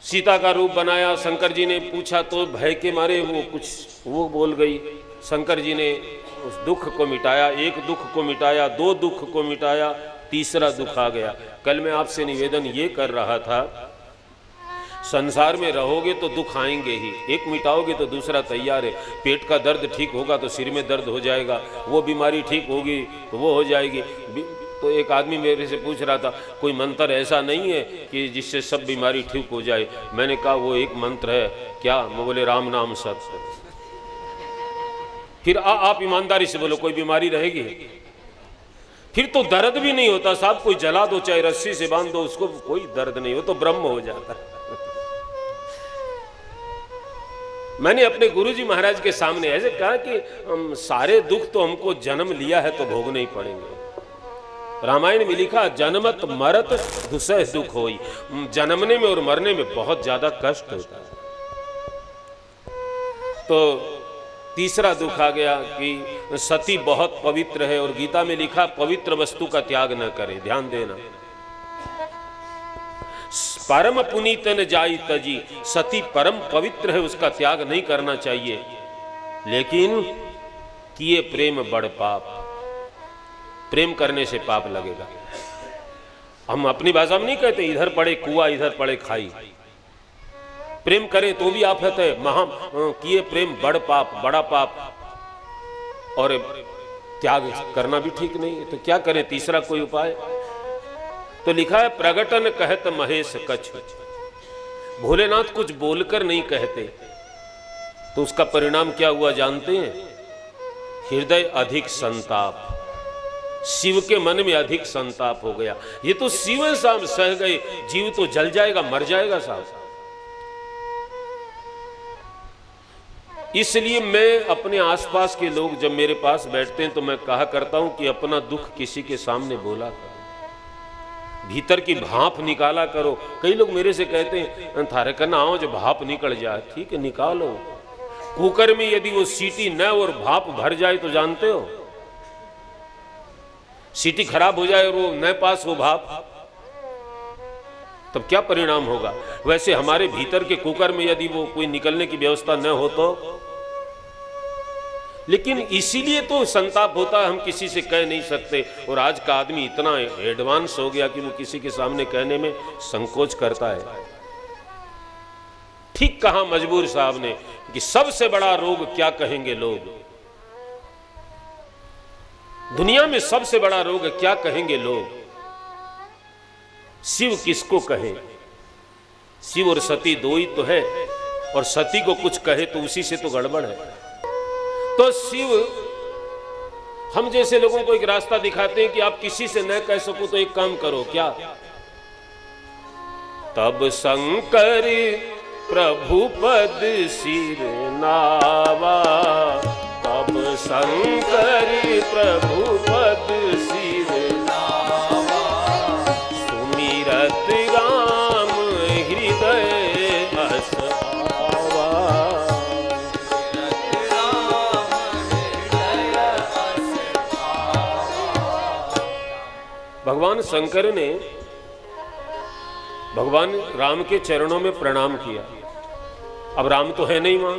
सीता का रूप बनाया। शंकर जी ने पूछा तो भय के मारे वो बोल गई। शंकर जी ने उस दुख को मिटाया, एक दुख को मिटाया, दो दुख को मिटाया, तीसरा दुख आ गया। कल मैं आपसे निवेदन ये कर रहा था, संसार में रहोगे तो दुख आएंगे ही, एक मिटाओगे तो दूसरा तैयार है। पेट का दर्द ठीक होगा तो सिर में दर्द हो जाएगा, वो बीमारी ठीक होगी तो वो हो जाएगी। तो एक आदमी मेरे से पूछ रहा था, कोई मंत्र ऐसा नहीं है कि जिससे सब बीमारी ठीक हो जाए? मैंने कहा वो एक मंत्र है। क्या? वो बोले राम नाम सत्य। फिर आप ईमानदारी से बोलो, कोई बीमारी रहेगी? फिर तो दर्द भी नहीं होता साहब, कोई जला दो चाहे रस्सी से बांध दो, उसको कोई दर्द नहीं हो, तो ब्रह्म हो जाता। मैंने अपने गुरुजी महाराज के सामने ऐसे कहा कि सारे दुख तो हमको जन्म लिया है तो भोगने ही पड़ेंगे। रामायण में लिखा, जन्मत मरत दुसह दुख होई। जन्मने में और मरने में बहुत ज्यादा कष्ट होता है। तो तीसरा दुख आ गया कि सती बहुत पवित्र है, और गीता में लिखा पवित्र वस्तु का त्याग न करे। ध्यान देना, परम पुनीतन जाई तजी, सती परम पवित्र है, उसका त्याग नहीं करना चाहिए। लेकिन किए प्रेम बड़ पाप, प्रेम करने से पाप लगेगा। हम अपनी भाषा में नहीं कहते इधर पड़े कुआ इधर पड़े खाई। प्रेम करें तो भी आफत है, महा किए प्रेम बड़ पाप, बड़ा पाप, और त्याग करना भी ठीक नहीं है। तो क्या करें? तीसरा कोई उपाय? तो लिखा है, प्रगटन कहत महेश कछु। भोलेनाथ कुछ बोलकर नहीं कहते, तो उसका परिणाम क्या हुआ जानते हैं? हृदय अधिक संताप, शिव के मन में अधिक संताप हो गया। ये तो शिव साहब सह गए, जीव तो जल जाएगा, मर जाएगा साहब। इसलिए मैं अपने आसपास के लोग जब मेरे पास बैठते हैं तो मैं कहा करता हूं कि अपना दुख किसी के सामने बोला करो, भीतर की भाप निकाला करो। कई लोग मेरे से कहते हैं थारे करना आओ जो भाप निकल जाए। ठीक है, निकालो। कुकर में यदि वो सीटी न और भाप भर जाए तो जानते हो, सीटी खराब हो जाए और वो न पास हो भाप, तब क्या परिणाम होगा? वैसे हमारे भीतर के कुकर में यदि वो कोई निकलने की व्यवस्था न हो तो, लेकिन इसीलिए तो संताप होता है, हम किसी से कह नहीं सकते। और आज का आदमी इतना एडवांस हो गया कि वो किसी के सामने कहने में संकोच करता है। ठीक कहा मजबूर साहब ने कि सबसे बड़ा रोग क्या कहेंगे लोग, दुनिया में सबसे बड़ा रोग क्या कहेंगे लोग। शिव किसको कहे? शिव और सती दो ही तो है, और सती को कुछ कहे तो उसी से तो गड़बड़ है। तो शिव हम जैसे लोगों को एक रास्ता दिखाते हैं कि आप किसी से न कह सको तो एक काम करो। क्या? तब शंकर प्रभु पद सिर नावा, तब शंकर प्रभु पद सिर नावा, सुमिरत राम हृदय अस आवा। भगवान शंकर ने भगवान राम के चरणों में प्रणाम किया। अब राम तो है नहीं वहां,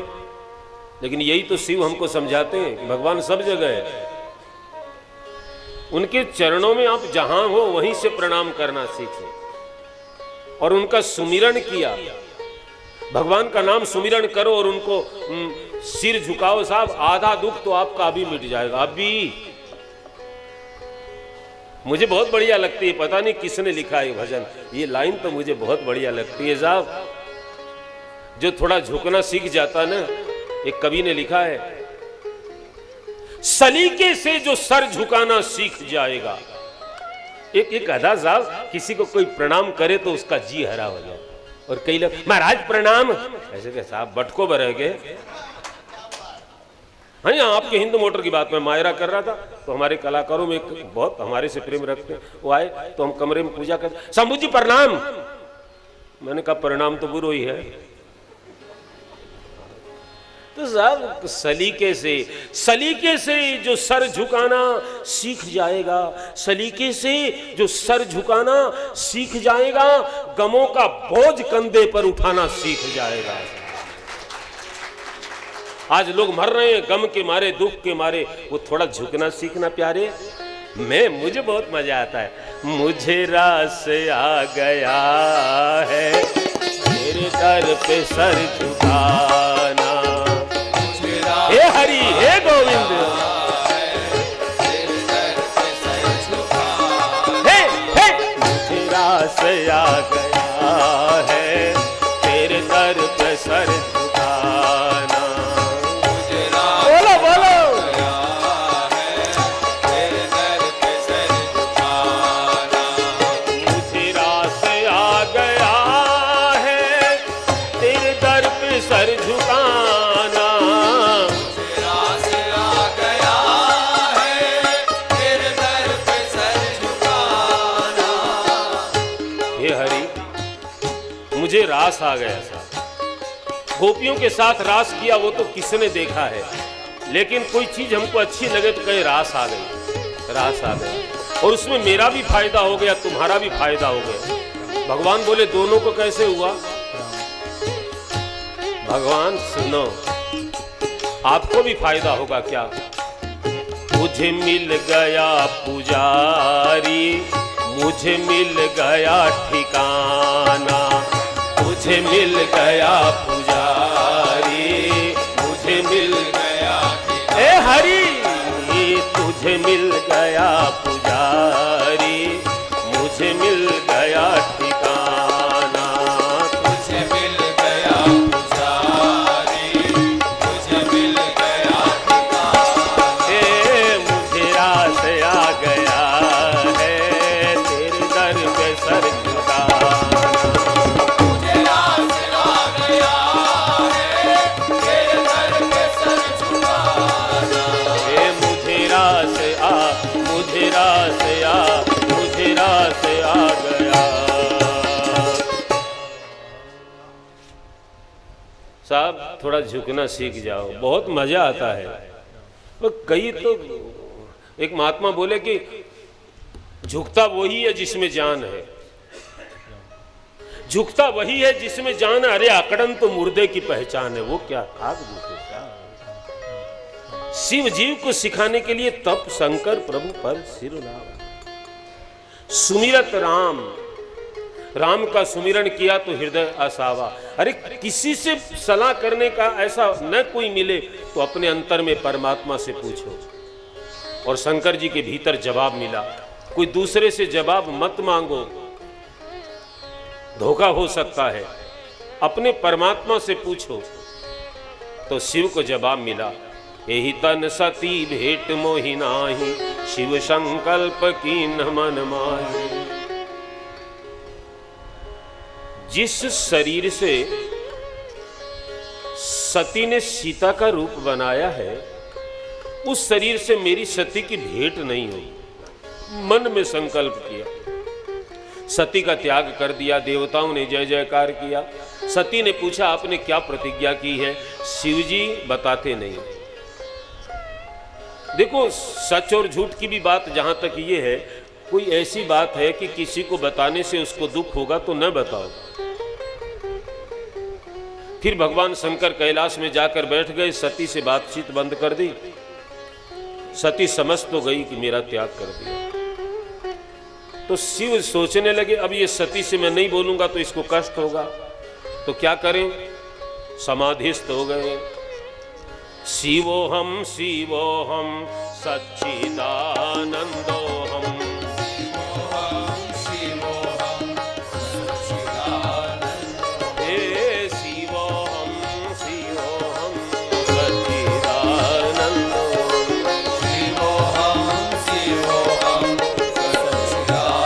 लेकिन यही तो शिव हमको समझाते हैं, भगवान सब जगह है। उनके चरणों में आप जहां हो वहीं से प्रणाम करना सीखें और उनका सुमिरन किया। भगवान का नाम सुमिरन करो और उनको सिर झुकाओ साहब, आधा दुख तो आपका अभी मिट जाएगा। अभी मुझे बहुत बढ़िया लगती है, पता नहीं किसने लिखा है भजन, ये लाइन तो मुझे बहुत बढ़िया लगती है साहब। जो थोड़ा झुकना सीख जाता ना, एक कवि ने लिखा है, सलीके से जो सर झुकाना सीख जाएगा। एक गधा साहब किसी को कोई प्रणाम करे तो उसका जी हरा हो जाए। और कई लोग महाराज प्रणाम, ऐसे के साहब बटको भर गए। हाँ, यहाँ आपके हिंदू मोटर की बात में मायरा कर रहा था, तो हमारे कलाकारों में एक बहुत हमारे से प्रेम रखते, वो आए तो हम कमरे में पूजा करते, शंभू जी प्रणाम। मैंने कहा प्रणाम तो बुरो ही है। तो साहब सलीके से जो सर झुकाना सीख जाएगा, सलीके से जो सर झुकाना सीख जाएगा, गमों का बोझ कंधे पर उठाना सीख जाएगा। आज लोग मर रहे हैं गम के मारे, दुख के मारे, वो थोड़ा झुकना सीखना प्यारे। मुझे बहुत मजा आता है। मुझे रास आ गया है तेरे दर पे सर झुकाना, हे हरि हे गोविंद, मुझे रास आ गया है तेरे दर पे सर झुकाना। बोलो बोलो, मुझे रास आ गया है तेरे दर पे सर झुकाना, मुझे रास आ गया। साहब गोपियों के साथ रास किया वो तो किसने देखा है, लेकिन कोई चीज हमको अच्छी लगे तो कहे रास आ गई, रास आ गई, और उसमें मेरा भी फायदा हो गया, तुम्हारा भी फायदा हो गया। भगवान बोले दोनों को कैसे हुआ? भगवान सुनो, आपको भी फायदा होगा क्या? मुझे मिल गया पुजारी, मुझे मिल गया ठिकाना, मुझे मिल गया पुजारी, मुझे मिल गया, ए हरि तुझे मिल गया पुजारी, मुझे मिल गया ठिकाना, तुझे मिल गया पुजारी, मुझे मिल गया ठिकाना। ए मुझे रास आ गया है तेरे दर पे सर झुकाना, मुझे रास आ गया। साहब थोड़ा झुकना सीख जाओ, बहुत मजा आता है। तो कई तो एक महात्मा बोले कि झुकता वही है जिसमें जान है, झुकता वही है जिसमें जान है। अरे आकड़न तो मुर्दे की पहचान है, वो क्या खाक झुके। शिव जीव को सिखाने के लिए तप शंकर प्रभु पर सिर लावा, सुमिरत राम, राम का सुमिरन किया तो हृदय आसावा। अरे किसी से सलाह करने का ऐसा न कोई मिले तो अपने अंतर में परमात्मा से पूछो, और शंकर जी के भीतर जवाब मिला। कोई दूसरे से जवाब मत मांगो, धोखा हो सकता है, अपने परमात्मा से पूछो। तो शिव को जवाब मिला, एहि तन सती भेंट मोहि नाही, शिव संकल्प कीन मन माही। जिस शरीर से सती ने सीता का रूप बनाया है, उस शरीर से मेरी सती की भेंट नहीं हुई। मन में संकल्प किया, सती का त्याग कर दिया, देवताओं ने जय जयकार किया। सती ने पूछा आपने क्या प्रतिज्ञा की है? शिवजी बताते नहीं। देखो सच और झूठ की भी बात जहां तक ये है, कोई ऐसी बात है कि किसी को बताने से उसको दुख होगा तो न बताओ। फिर भगवान शंकर कैलाश में जाकर बैठ गए, सती से बातचीत बंद कर दी। सती समझ तो गई कि मेरा त्याग कर दिया। तो शिव सोचने लगे अब ये सती से मैं नहीं बोलूंगा तो इसको कष्ट होगा, तो क्या करें? समाधिस्थ हो गए। शिवोहम शिवोहम सच्चिदानंदोहम, हे शिवोहम शिवोहम सच्चिदानंदोहम, शिवोहम शिवोहम सच्चिदानंदोहम।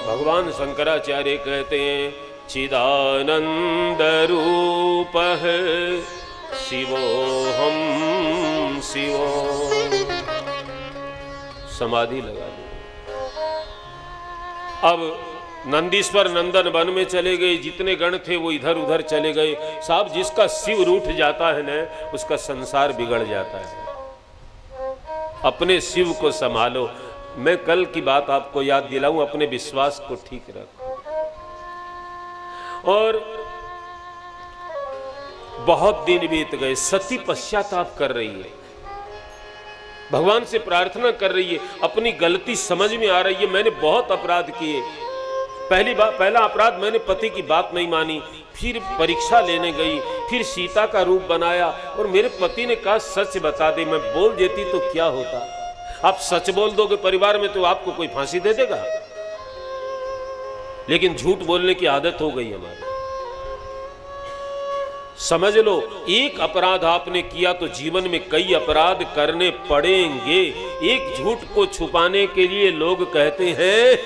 भगवान शंकराचार्य कहते हैं चिदानंद रूपः शिवोहम शिवो। समाधि लगा दो। अब नंदीश्वर नंदन वन में चले गए, जितने गण थे वो इधर उधर चले गए। साहब, जिसका शिव रूठ जाता है ना, उसका संसार बिगड़ जाता है। अपने शिव को संभालो। मैं कल की बात आपको याद दिलाऊं, अपने विश्वास को ठीक रखो। और बहुत दिन बीत गए, सती पश्चाताप कर रही है, भगवान से प्रार्थना कर रही है, अपनी गलती समझ में आ रही है, मैंने बहुत अपराध किए। पहला अपराध, मैंने पति की बात नहीं मानी, फिर परीक्षा लेने गई, फिर सीता का रूप बनाया और मेरे पति ने कहा सच बता दे। मैं बोल देती तो क्या होता? आप सच बोल दोगे परिवार में तो आपको कोई फांसी दे देगा, लेकिन झूठ बोलने की आदत हो गई हमारी। समझ लो, एक अपराध आपने किया तो जीवन में कई अपराध करने पड़ेंगे। एक झूठ को छुपाने के लिए लोग कहते हैं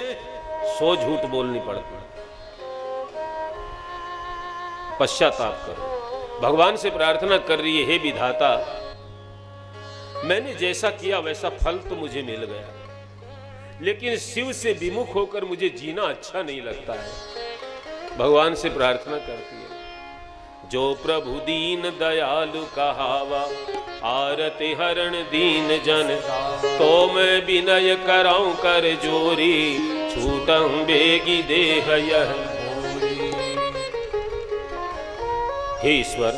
100 झूठ बोलनी पड़ती है। पश्चाताप करो। भगवान से प्रार्थना कर रही है, हे विधाता, मैंने जैसा किया वैसा फल तो मुझे मिल गया, लेकिन शिव से विमुख होकर मुझे जीना अच्छा नहीं लगता है। भगवान से प्रार्थना करती है, जो प्रभु दीन दयालु कहावा, आरति हरण दीन जन, तो मैं विनय कराऊं कर जोरी, छूटूं बेगी देह यह। हे ईश्वर,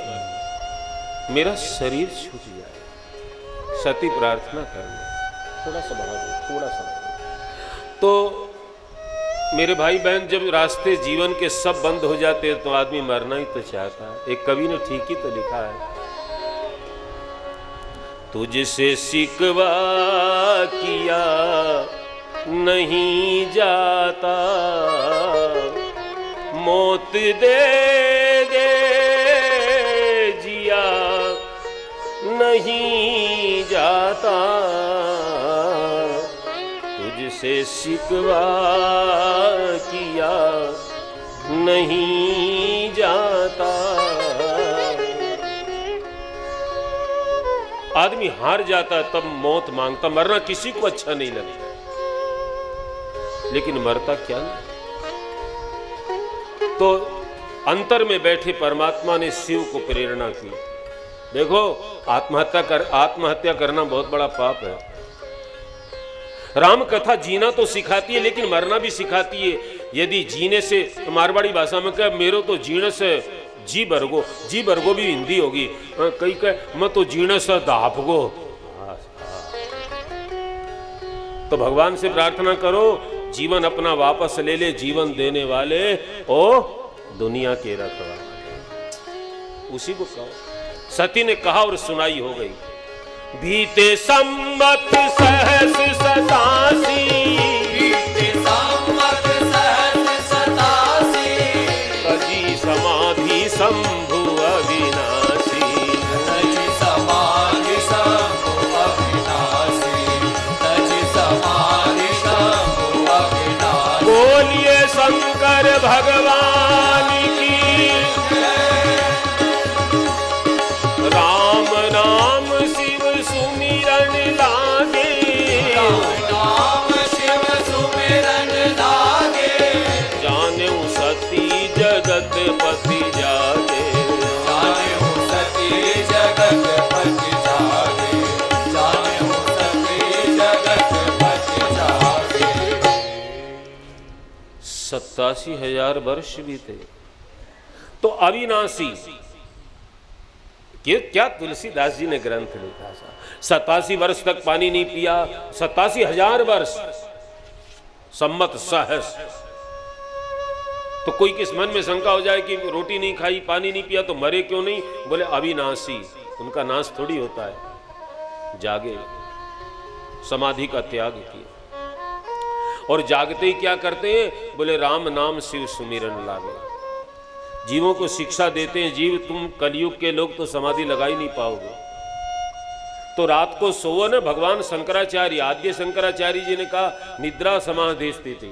मेरा शरीर छूट जाए। सती प्रार्थना करना, थोड़ा सा बढ़ा दो, थोड़ा सा। तो मेरे भाई बहन, जब रास्ते जीवन के सब बंद हो जाते हैं तो आदमी मरना ही तो चाहता है। एक कवि ने ठीक ही तो लिखा है, तुझसे शिकवा किया नहीं जाता, मौत दे दे जिया नहीं जाता, तुझसे शिकवा किया नहीं जाता। आदमी हार जाता तब मौत मांगता, मरना किसी को अच्छा नहीं लगता, लेकिन मरता क्या नहीं। तो अंतर में बैठे परमात्मा ने शिव को प्रेरणा की, देखो आत्महत्या करना बहुत बड़ा पाप है। राम कथा जीना तो सिखाती है, लेकिन मरना भी सिखाती है। यदि जीने से, मारवाड़ी भाषा में कहे मेरो तो जीने से जी बरगो भी हिंदी होगी, कई कहे मैं तो जीने से दापगो। तो भगवान से प्रार्थना करो, जीवन अपना वापस ले ले, जीवन देने वाले ओ दुनिया के रखवाले, उसी को कहो। सती ने कहा और सुनाई हो गई। बीते संवत सहस सतासी, बीते संवत सहस सतासी, तजी समाधि शंभु अविनाशी, तजी समाधि शंभु अविनाशी, तजी समाधि शंभु अविनाशी। बोलिए शंकर भगवान की, राम नाम शिव सुमिरन लागे, राम नाम शिव सुमिरन लागे, जानेऊ सती जगत पति जागे, जानेऊ सती जगत पति जागे, जानेऊ सती जगत पति जागे। 87,000 वर्ष बीते। तो अविनाशी, क्या तुलसीदास जी ने ग्रंथ लिखा था। 87 वर्ष तक पानी नहीं पिया, 87,000 वर्ष, सम्मत सहस। तो कोई किस मन में शंका हो जाए कि रोटी नहीं खाई, पानी नहीं पिया तो मरे क्यों नहीं? बोले अविनाशी, उनका नाश थोड़ी होता है। जागे, समाधि का त्याग किया, और जागते ही क्या करते हैं? बोले राम नाम शिव सुमिरन लागे। जीवों को शिक्षा देते हैं, जीव तुम कलयुग के लोग तो समाधि लगा ही नहीं पाओगे। तो रात को सोओ ना। भगवान शंकराचार्य, आद्य शंकराचार्य जी ने कहा निद्रा समाधि स्थिति।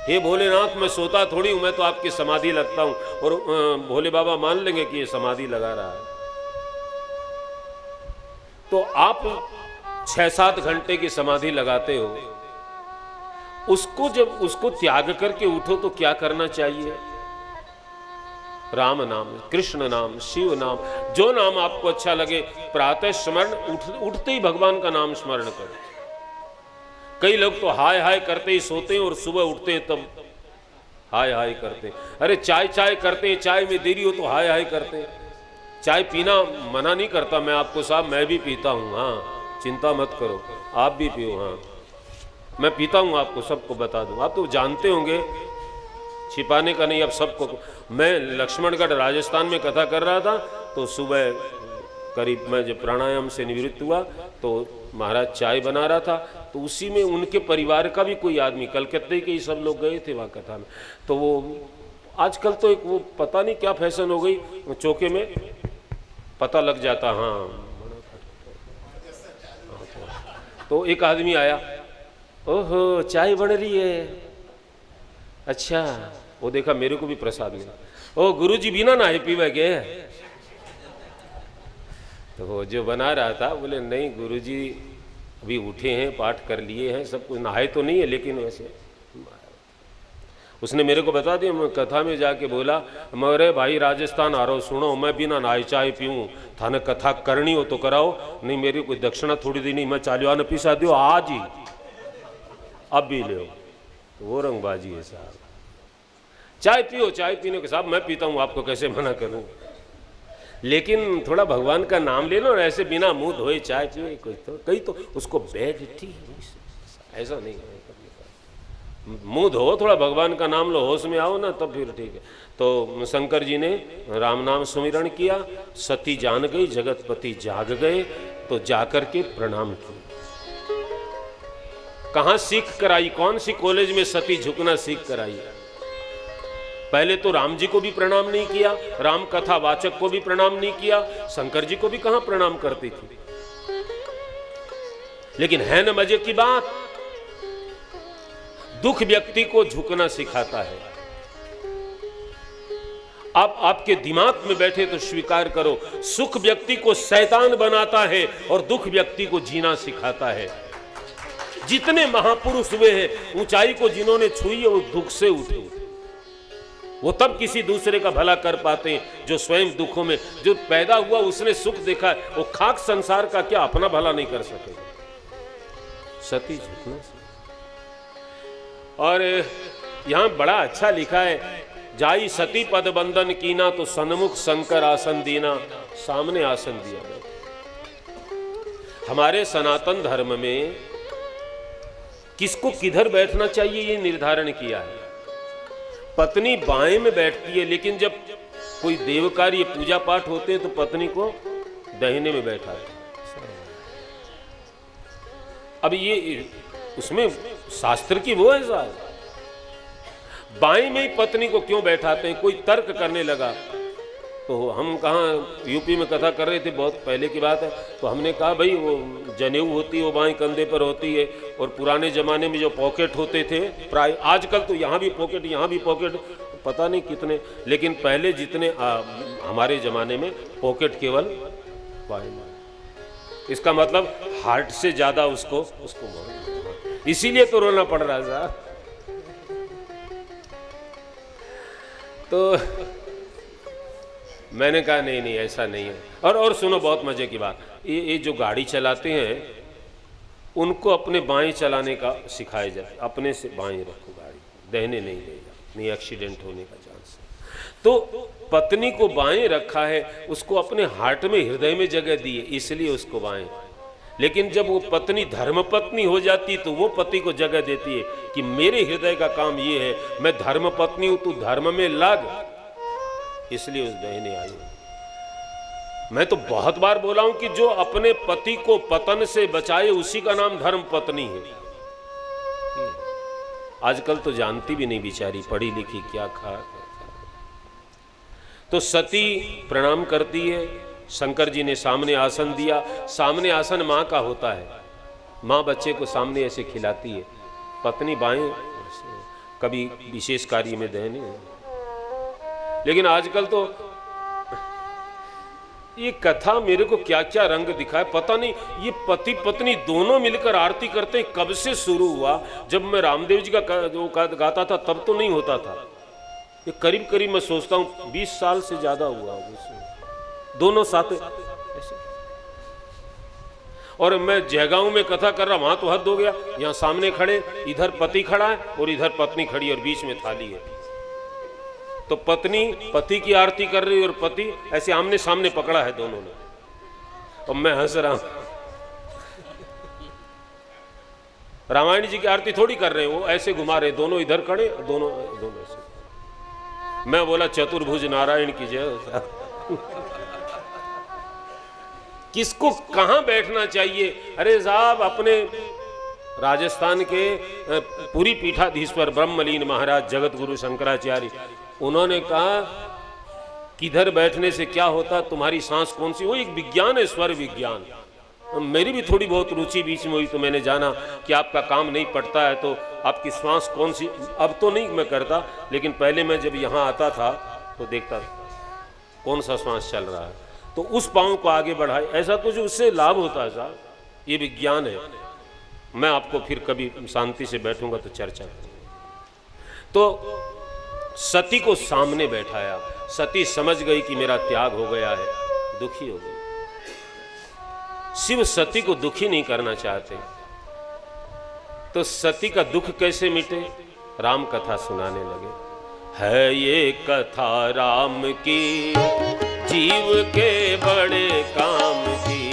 हे भोलेनाथ, मैं सोता थोड़ी हूं, मैं तो आपकी समाधि लगता हूं। और भोले बाबा मान लेंगे कि ये समाधि लगा रहा है। तो आप 6-7 घंटे की समाधि लगाते हो, उसको जब उसको त्याग करके उठो तो क्या करना चाहिए? राम नाम, कृष्ण नाम, शिव नाम, जो नाम आपको अच्छा लगे प्रातः स्मरण, उठते ही भगवान का नाम स्मरण करो। कई लोग तो हाय हाय करते ही सोते हैं और सुबह उठते हैं तब हाय हाय करते हैं। अरे चाय चाय करते हैं, चाय में देरी हो तो हाय हाय करते हैं। चाय पीना मना नहीं करता मैं आपको साहब, मैं भी पीता हूँ, हाँ चिंता मत करो, आप भी पियो, हाँ मैं पीता हूँ, आपको सबको बता दूँ, आप तो जानते होंगे, छिपाने का नहीं अब सबको। मैं लक्ष्मणगढ़ राजस्थान में कथा कर रहा था तो सुबह करीब मैं जब प्राणायाम से निवृत्त हुआ तो महाराज चाय बना रहा था, तो उसी में उनके परिवार का भी कोई आदमी, कलकत्ते के ही सब लोग गए थे वहाँ कथा में, तो वो आजकल तो एक वो पता नहीं क्या फैशन हो गई, चौके में पता लग जाता, हाँ तो एक आदमी आया, ओहो चाय बन रही है, अच्छा, वो देखा मेरे को भी प्रसाद मिला, ओ गुरुजी बिना नहाए पीवे के? तो वो जो बना रहा था बोले नहीं गुरुजी अभी उठे हैं, पाठ कर लिए हैं, सब कुछ, नहाए तो नहीं है लेकिन वैसे। उसने मेरे को बता दिया, मैं कथा में जाके बोला, मरे भाई राजस्थान आ रहा हूँ, सुनो मैं बिना नहाए चाय पीऊँ, थाने कथा करनी हो तो कराओ, नहीं मेरी कोई दक्षिणा थोड़ी दी नहीं, मैं चालिया न पिसा दियो आज ही, अब भी ले। तो वो रंगबाजी है साहब, चाय पियो, चाय पीने के साहब मैं पीता हूँ, आपको कैसे मना करूँ, लेकिन थोड़ा भगवान का नाम ले लो और ऐसे बिना मुंह धोए चाय पियो, कोई तो कहीं तो उसको बैठ ठीक ऐसा नहीं है, मुंह धो, थोड़ा भगवान का नाम लो, होश में आओ ना तब फिर ठीक है। तो शंकर जी ने राम नाम सुमिरण किया, सती जान गई, जगतपति जाग गए, तो जाकर के प्रणाम किया। कहां सीख कराई, कौन सी कॉलेज में सती झुकना सीख कराई? पहले तो राम जी को भी प्रणाम नहीं किया, राम कथा वाचक को भी प्रणाम नहीं किया, शंकर जी को भी कहां प्रणाम करती थी। लेकिन है न मजे की बात, दुख व्यक्ति को झुकना सिखाता है। आप आपके दिमाग में बैठे तो स्वीकार करो, सुख व्यक्ति को शैतान बनाता है और दुख व्यक्ति को जीना सिखाता है। जितने महापुरुष हुए हैं, ऊंचाई को जिन्होंने छुई है वो दुख से उठे, वो तब किसी दूसरे का भला कर पाते हैं जो स्वयं दुखों में, जो पैदा हुआ उसने सुख देखा है, वो खाक संसार का क्या अपना भला नहीं कर सकेगा। सती झुकना। और यहां बड़ा अच्छा लिखा है, जाई सती पद बंदन कीना तो सन्मुख शंकर आसन दीना, सामने आसन दिया गया। हमारे सनातन धर्म में किसको किधर बैठना चाहिए ये निर्धारण किया है। पत्नी बाएं में बैठती है, लेकिन जब कोई देव कार्य पूजा पाठ होते हैं तो पत्नी को दाहिने में बैठा है। अब ये उसमें शास्त्र की वो है साहब, बाएं में ही पत्नी को क्यों बैठाते हैं? कोई तर्क करने लगा तो हम कहाँ यूपी में कथा कर रहे थे, बहुत पहले की बात है, तो हमने कहा भाई वो जनेऊ होती है वो बाएं कंधे पर होती है, और पुराने ज़माने में जो पॉकेट होते थे प्राय, आजकल तो यहाँ भी पॉकेट यहाँ भी पॉकेट, पता नहीं कितने, लेकिन पहले जितने हमारे ज़माने में पॉकेट केवल बाएं। इसका मतलब हार्ट से ज़्यादा उसको इसीलिए तो रोना पड़ रहा था। तो मैंने कहा नहीं नहीं ऐसा नहीं है। और सुनो बहुत मजे की बात, ये जो गाड़ी चलाते हैं उनको अपने बाएं चलाने का सिखाया जाए, अपने से बाएं रखो गाड़ी, दाहिने नहीं ले जाओ, नहीं एक्सीडेंट होने का चांस है। तो पत्नी को बाएं रखा है, उसको अपने हार्ट में हृदय में जगह दी है, इसलिए उसको बाएं। लेकिन जब वो पत्नी धर्मपत्नी हो जाती तो वो पति को जगह देती है कि मेरे हृदय का काम ये है, मैं धर्मपत्नी हूं, तू धर्म में लग, इसलिए उस दाहिने आई। मैं तो बहुत बार बोला हूं कि जो अपने पति को पतन से बचाए उसी का नाम धर्म पत्नी है। आजकल तो जानती भी नहीं बेचारी, पढ़ी लिखी क्या खा। तो सती प्रणाम करती है, शंकर जी ने सामने आसन दिया। सामने आसन माँ का होता है, माँ बच्चे को सामने ऐसे खिलाती है, पत्नी बाएं, कभी विशेष कार्य में दाहिने। लेकिन आजकल तो ये कथा मेरे को क्या क्या रंग दिखाए पता नहीं। ये पति पत्नी दोनों मिलकर आरती करते कब से शुरू हुआ? जब मैं रामदेव जी का गाता था तब तो नहीं होता था। ये करीब करीब मैं सोचता हूँ 20 साल से ज्यादा हुआ दोनों साथ ऐसे। और मैं जयगांव में कथा कर रहा, वहां तो हद हो गया। यहाँ सामने खड़े, इधर पति खड़ा है और इधर पत्नी खड़ी और बीच में थाली है। तो पत्नी पति की आरती कर रही और पति ऐसे आमने सामने पकड़ा है दोनों ने, और मैं हंस रहा हूं। रामायण जी की आरती थोड़ी कर रहे हैं, वो ऐसे घुमा रहे, दोनों इधर खड़े, दोनों दोनों ऐसे। मैं बोला चतुर्भुज नारायण की जय। किसको कहां बैठना चाहिए? अरे साहब, अपने राजस्थान के पूरी पीठाधीश्वर ब्रह्मलीन महाराज जगत गुरु शंकराचार्य, उन्होंने कहा किधर बैठने से क्या होता, तुम्हारी सांस कौन सी। वो एक विज्ञान है, स्वर विज्ञान। मेरी भी थोड़ी बहुत रुचि बीच में हुई तो मैंने जाना कि आपका काम नहीं पड़ता है तो आपकी सांस कौन सी। अब तो नहीं मैं करता, लेकिन पहले मैं जब यहाँ आता था तो देखता कौन सा सांस चल रहा है, तो उस पाँव को आगे बढ़ाए, ऐसा कुछ उससे लाभ होता है साहब। ये विज्ञान है। मैं आपको फिर कभी शांति से बैठूंगा तो चर्चा। तो सती को सामने बैठाया। सती समझ गई कि मेरा त्याग हो गया है, दुखी हो गई। शिव सती को दुखी नहीं करना चाहते, तो सती का दुख कैसे मिटे? राम कथा सुनाने लगे। है ये कथा राम की, जीव के बड़े काम की।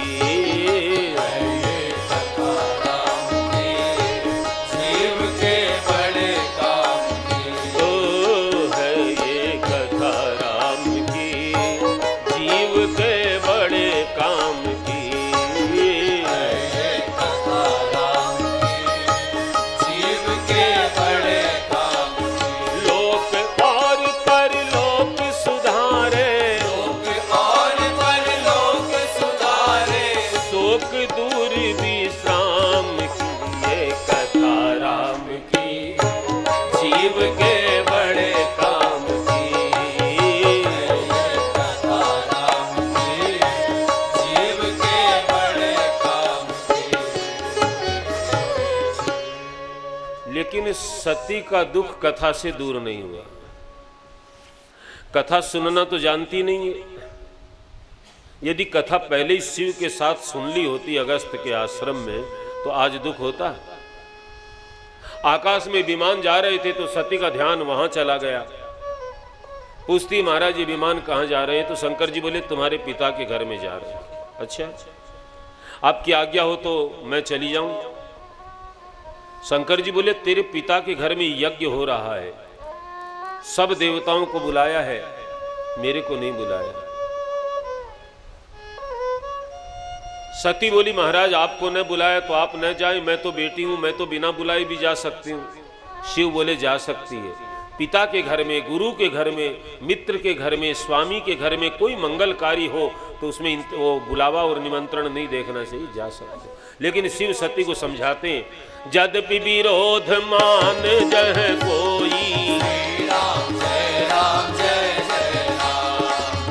लेकिन सती का दुख कथा से दूर नहीं हुआ। कथा सुनना तो जानती नहीं है। यदि कथा पहले ही शिव के साथ सुन ली होती अगस्त के आश्रम में तो आज दुख होता। आकाश में विमान जा रहे थे तो सती का ध्यान वहां चला गया। पूछती महाराज ये विमान कहाँ जा रहे हैं? तो शंकर जी बोले तुम्हारे पिता के घर में जा रहे हैं। अच्छा, आपकी आज्ञा हो तो मैं चली जाऊं। शंकर जी बोले तेरे पिता के घर में यज्ञ हो रहा है, सब देवताओं को बुलाया है, मेरे को नहीं बुलाया। सती बोली महाराज आपको न बुलाया तो आप न जाए, मैं तो बेटी हूं, मैं तो बिना बुलाए भी जा सकती हूं। शिव बोले जा सकती है। पिता के घर में, गुरु के घर में, मित्र के घर में, स्वामी के घर में कोई मंगलकारी हो तो उसमें वो बुलावा और निमंत्रण नहीं देखना चाहिए, जा सकते। लेकिन शिव सती को समझाते हैं यद्यपि विरोध मान जह कोई, राम जय राम जय जय राम,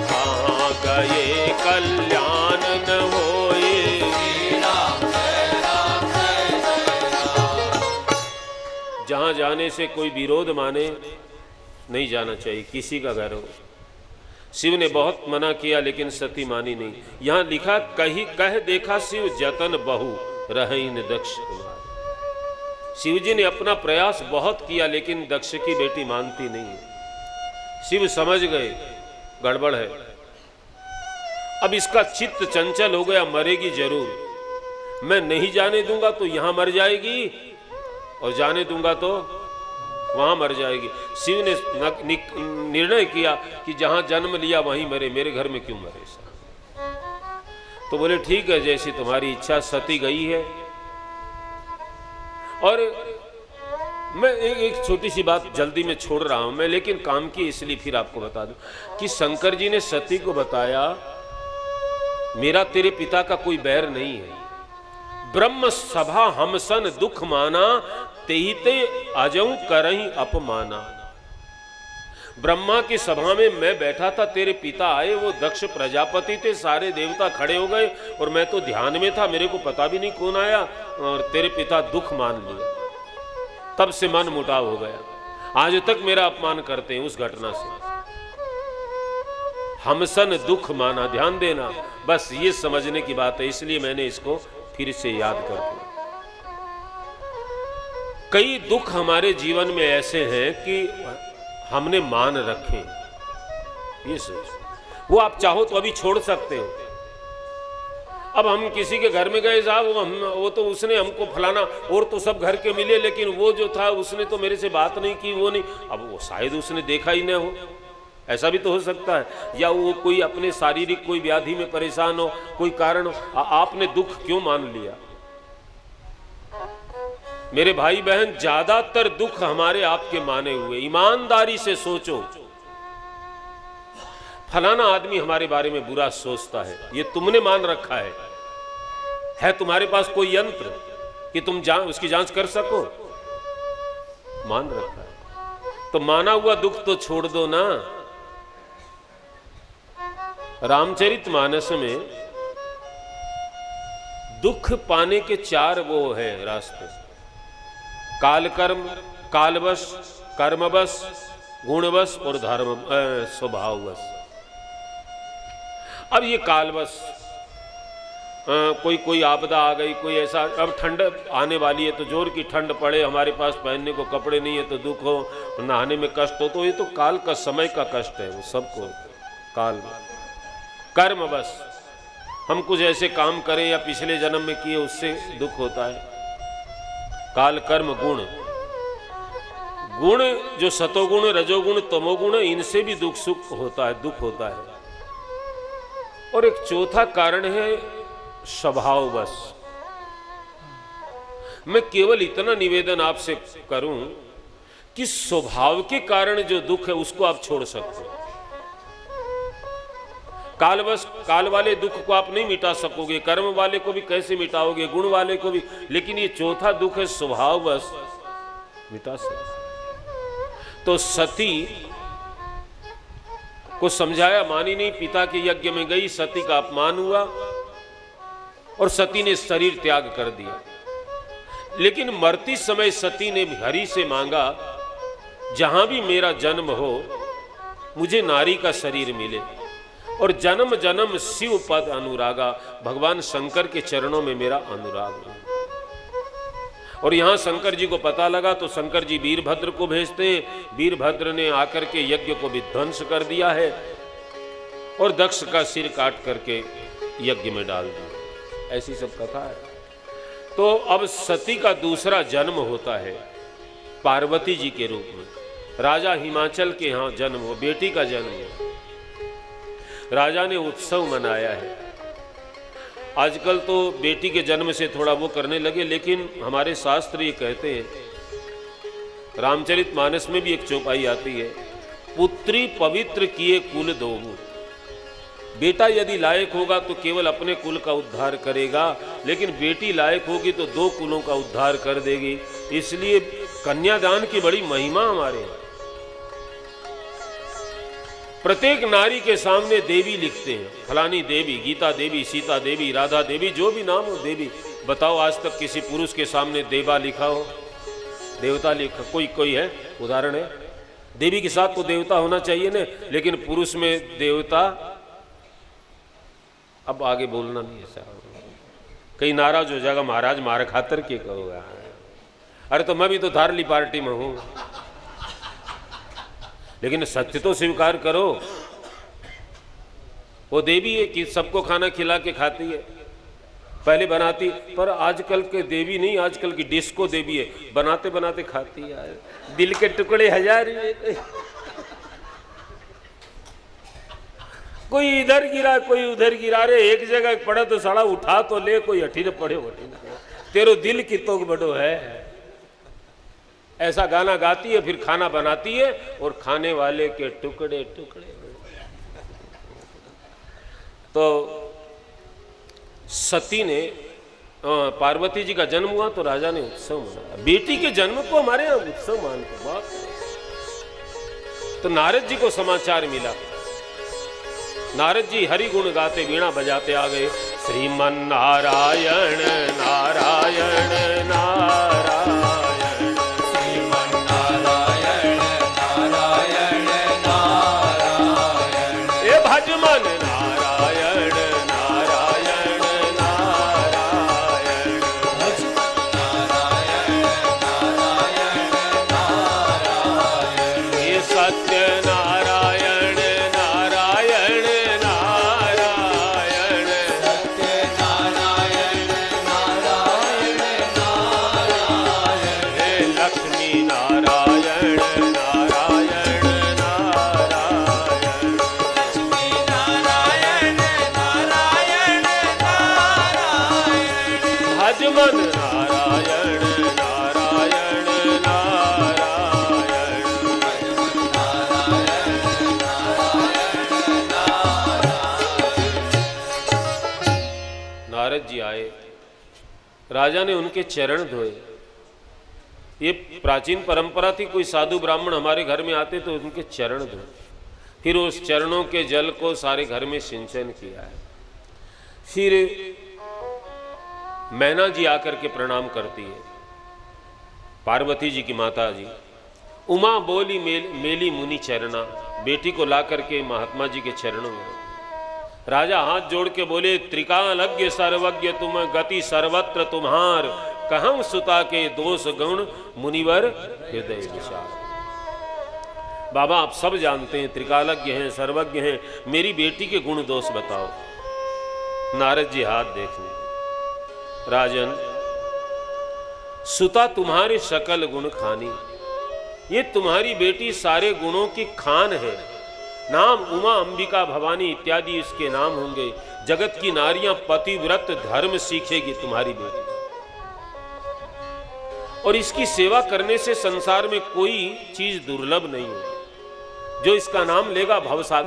कहाँ गए कल्याण न होए। राम जय राम जय जय राम। जहाँ जाने से कोई विरोध माने नहीं जाना चाहिए, किसी का घर हो। शिव ने बहुत मना किया लेकिन सती मानी नहीं। यहाँ लिखा कह देखा शिव जतन बहु रहीन दक्ष कुमार। शिव जी ने अपना प्रयास बहुत किया लेकिन दक्ष की बेटी मानती नहीं है। शिव समझ गए गड़बड़ है, अब इसका चित्त चंचल हो गया, मरेगी जरूर। मैं नहीं जाने दूंगा तो यहां मर जाएगी और जाने दूंगा तो वहां मर जाएगी। शिव ने निर्णय किया कि जहां जन्म लिया वहीं मरे, मेरे घर में क्यों मरे। तो बोले ठीक है जैसी तुम्हारी इच्छा। सती गई है। और मैं एक छोटी सी बात जल्दी में छोड़ रहा हूं मैं, लेकिन काम की इसलिए फिर आपको बता दूं कि शंकर जी ने सती को बताया मेरा तेरे पिता का कोई बैर नहीं है। ब्रह्म सभा हमसन दुख माना, तेहिते अजऊ करही अपमाना। ब्रह्मा की सभा में मैं बैठा था, तेरे पिता आए, वो दक्ष प्रजापति थे, सारे देवता खड़े हो गए और मैं तो ध्यान में था, मेरे को पता भी नहीं कौन आया, और तेरे पिता दुख मान लिए। तब से मन मुटाव हो गया, आज तक मेरा अपमान करते हैं उस घटना से। हमसन दुख माना, ध्यान देना, बस ये समझने की बात है, इसलिए मैंने इसको फिर से याद कर दिया। कई दुख हमारे जीवन में ऐसे हैं कि हमने मान रखे, ये सोच, वो आप चाहो तो अभी छोड़ सकते हो। अब हम किसी के घर में गए साहब, वो तो उसने हमको फलाना, और तो सब घर के मिले, लेकिन वो जो था उसने तो मेरे से बात नहीं की, वो नहीं। अब वो शायद उसने देखा ही ना हो, ऐसा भी तो हो सकता है, या वो कोई अपने शारीरिक कोई व्याधि में परेशान हो, कोई कारण हो, आपने दुख क्यों मान लिया? मेरे भाई बहन, ज्यादातर दुख हमारे आपके माने हुए। ईमानदारी से सोचो, फलाना आदमी हमारे बारे में बुरा सोचता है, ये तुमने मान रखा है तुम्हारे पास कोई यंत्र कि तुम उसकी जांच कर सको? मान रखा है तो माना हुआ दुख तो छोड़ दो ना। रामचरितमानस में दुख पाने के 4 वो है रास्ते, काल कर्म, कालवश, कर्मवश, गुणवश और धर्म स्वभाववश। अब ये कालवश, कोई आपदा आ गई, कोई ऐसा, अब ठंड आने वाली है तो जोर की ठंड पड़े, हमारे पास पहनने को कपड़े नहीं है तो दुख हो, नहाने में कष्ट हो, तो ये तो काल का समय का कष्ट है, वो सबको काल। कर्मवश, हम कुछ ऐसे काम करें या पिछले जन्म में किए उससे दुख होता है, काल कर्म गुण। गुण जो सतोगुण, रजोगुण, तमोगुण, इनसे भी दुख सुख होता है, दुख होता है। और एक चौथा कारण है स्वभाववश। मैं केवल इतना निवेदन आपसे करूं कि स्वभाव के कारण जो दुख है उसको आप छोड़ सकते हो। कालवश, काल वाले दुख को आप नहीं मिटा सकोगे, कर्म वाले को भी कैसे मिटाओगे, गुण वाले को भी, लेकिन ये चौथा दुख है स्वभाववश मिटा सकते। तो सती को समझाया, मानी नहीं, पिता के यज्ञ में गई, सती का अपमान हुआ और सती ने शरीर त्याग कर दिया। लेकिन मरती समय सती ने हरि से मांगा, जहां भी मेरा जन्म हो मुझे नारी का शरीर मिले, और जन्म जन्म शिव पद अनुरागा, भगवान शंकर के चरणों में मेरा अनुराग है। और यहां शंकर जी को पता लगा तो शंकर जी वीरभद्र को भेजते हैं। वीरभद्र ने आकर के यज्ञ को विध्वंस कर दिया है और दक्ष का सिर काट करके यज्ञ में डाल दिया। ऐसी सब कथा है। तो अब सती का दूसरा जन्म होता है पार्वती जी के रूप में। राजा हिमाचल के यहाँ जन्म हो, बेटी का जन्म हो, राजा ने उत्सव मनाया है। आजकल तो बेटी के जन्म से थोड़ा वो करने लगे, लेकिन हमारे शास्त्र ये कहते हैं, रामचरितमानस में भी एक चौपाई आती है, पुत्री पवित्र किए कुल दोहु। बेटा यदि लायक होगा तो केवल अपने कुल का उद्धार करेगा, लेकिन बेटी लायक होगी तो 2 कुलों का उद्धार कर देगी। इसलिए कन्यादान की बड़ी महिमा हमारे यहाँ। प्रत्येक नारी के सामने देवी लिखते हैं, फलानी देवी, गीता देवी, सीता देवी, राधा देवी, जो भी नाम हो देवी। बताओ आज तक किसी पुरुष के सामने देवा लिखा हो, देवता लिखा? कोई है उदाहरण है? देवी के साथ तो देवता होना चाहिए ना, लेकिन पुरुष में देवता। अब आगे बोलना नहीं है साहब, कहीं नाराज हो जाएगा, महाराज मार खातर के कहोगा। अरे तो मैं भी तो धारली पार्टी में हूं, लेकिन सत्य तो स्वीकार करो। वो देवी है कि सबको खाना खिला के खाती है, पहले बनाती, पर आजकल के देवी नहीं, आजकल की डिस्को देवी है, बनाते बनाते खाती है। दिल के टुकड़े 1000, कोई इधर गिरा कोई उधर गिरा, रे एक जगह पड़ा तो साड़ा उठा तो ले, कोई अठी पड़े तेरो दिल की तो बड़ो है। ऐसा गाना गाती है, फिर खाना बनाती है और खाने वाले के टुकड़े टुकड़े। तो सती ने, पार्वती जी का जन्म हुआ तो राजा ने उत्सव मनाया। बेटी के जन्म को हमारे यहाँ उत्सव मानते। बात तो नारद जी को समाचार मिला। नारद जी हरि गुण गाते वीणा बजाते आ गए। श्रीमन नारायण नारायण नारायण, श्रीमन नारायण नारायण नारायण, ए भजमन नारायण नारायण नारायण, नारायण नारायण नारायण, ये सत्य नारायण नारायण नारायण, सत्य नारायण नारायण नारायण, हे लक्ष्मी नारायण नारायण नारायण, लक्ष्मी नारायण नारायण नारायण, भजमन नारायण नारायण नारायण। नारद जी आए, राजा ने उनके चरण धोए। ये प्राचीन परंपरा थी, कोई साधु ब्राह्मण हमारे घर में आते तो उनके चरण धोए, फिर उस चरणों के जल को सारे घर में सिंचन किया है। फिर मैना जी आकर के प्रणाम करती है, पार्वती जी की माता जी। उमा बोली मेली मुनि चरना, बेटी को ला करके महात्मा जी के चरणों में। राजा हाथ जोड़ के बोले, त्रिकालज्ञ सर्वज्ञ तुम गति सर्वत्र तुम्हार, कहं सुता के दोष गुण मुनिवर हृदय विचार। बाबा आप सब जानते हैं, त्रिकालज्ञ हैं, सर्वज्ञ हैं, मेरी बेटी के गुण दोष बताओ। नारद जी हाथ देखने, राजन सुता तुम्हारे सकल गुण खानी, ये तुम्हारी बेटी सारे गुणों की खान है। नाम उमा अंबिका भवानी इत्यादि इसके नाम होंगे। जगत की नारियां पतिव्रत धर्म सीखेगी तुम्हारी बेटी, और इसकी सेवा करने से संसार में कोई चीज दुर्लभ नहीं होगी। जो इसका नाम लेगा भवसागर